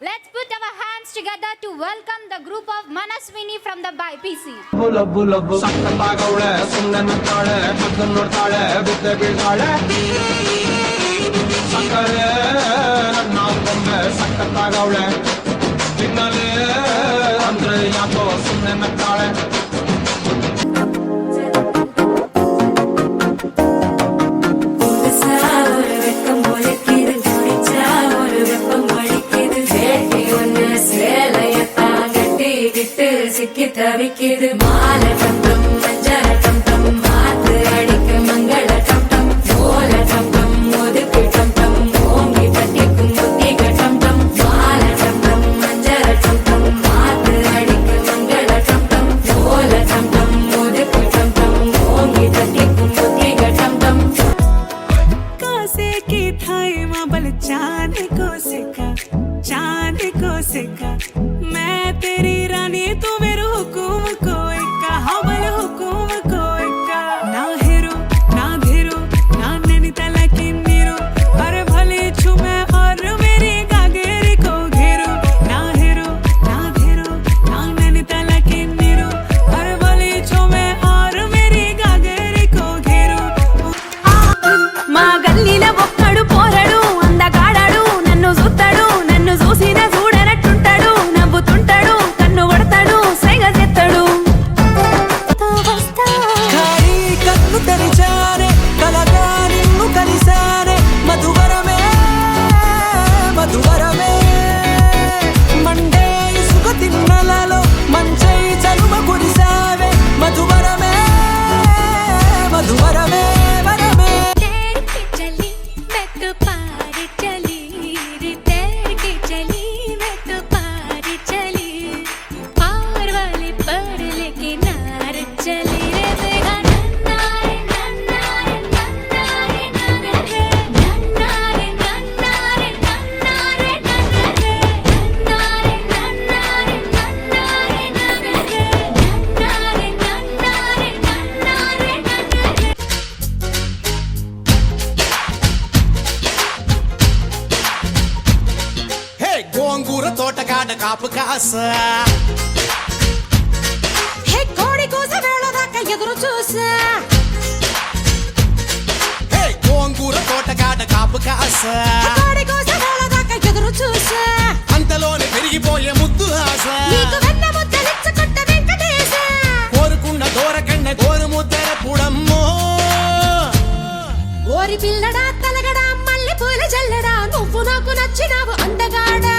Let's put our hands together to welcome the group of Manaswini from the BIPC. ಲಬ್ಬು ಲಬ್ಬು ಸಕ್ಕತ್ತಾಗವಳೆ ಸುಮ್ಮನೆ ನಗ್ತಾಳೆ ಕದ್ದು ನೋಡ್ತಾಳೆ ಬಿದ್ದೆ ಬೀಳ್ತಾಳೆ ಸಕ್ಕರೆ ನಾವು ಬೊಂಬೆ ಸಕ್ಕತ್ತಾಗವಳೆ ಸಿಗ್ನಲೇ ಅಂದ್ರೆ ಯಾಕೋ ಸುಮ್ಮನೆ ನಗ್ತಾಳೆ சிக்கி தவிக்குது மால டம்டம் மஞ்சள டம்டம் மாத்து அடிக்க மங்கள டம்டம் ஓல டம்டம் ஒதுக்கு டம்டம் ஓங்கி தட்டிக்கும் புத்திக டம்டம் மால டம்டம் மஞ்சள டம்டம் மாத்து அடிக்க மங்கள டம்டம் ஓல டம்டம் ஒதுக்கு டம்டம் ஓங்கி தட்டிக்கும் புத்திக டம்டம் कोसे की थाई माबल चांद को सिका मैं तेरी रानी तू मेरे हुकुम को इक्का हवल हुकुम को इक्का ना हेरो ना घेरो ना नैनी तला की नीरो अरे भले छुमे और मेरी गागेरी को घेरो ना हेरो ना घेरो ना नैनी तला की नीरो अरे भले छुमे और मेरी गागेरी को घेरो మా గల్లీల ఒక్కడు పోరడు అందగాడాడు నన్ను చూస్తాడు నన్ను చూసిన చూడనట్టుంటాడు నవ్వుతుంటాడు కన్ను కొడతాడు సైగ చేస్తాడు ఖాళీ కన్ను తెరిచారే కలగా నిన్ను కలిసారే మధువరమే మధువరమే మండే ఇసుక తిన్నలలో మంచై చలువ కురిసావే మధువరమే మధువరమే వరమే चली मैं तो पार चली रे तैर के चली मैं तो पार चली पार वाले पर लेके नार चली रे मेघा नन्ना रे नन्ना रे नन्ना रे नन्ना रे नन्ना रे नन्ना रे नन्ना रे नन्ना रे नन्ना रे नन्ना रे नन्ना रे नन्ना रे नन्ना रे नन्ना रे नन्ना रे नन्ना रे హే గోంగూర తోటకాడ కాపు కాస హే కోడి కోస వేళ దాకా ఎదురు చూసా హే గోంగూర తోటకాడ కాపు కాస కోడి కోస వేళ దాకా ఎదురు చూసా అంతలోనే పెరిగిపోయే ముద్దు ఆశ నీకు వెన్న ముద్దలిచ్చుకుంట వెంకటేశ కోరుకున్న దూరకన్న గోరు ముద్దర పుడమ్మో ఓరి పిల్లడా తలగడా మల్లె పూల జల్లడా నువ్వు నాకు నచ్చినావు అందగాడా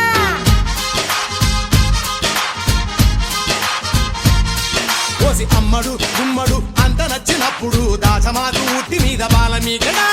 కోసి అమ్మడు గుమ్మడు అంత నచ్చినప్పుడు దాచమాకు ఉట్టి మీద బాల మీకడా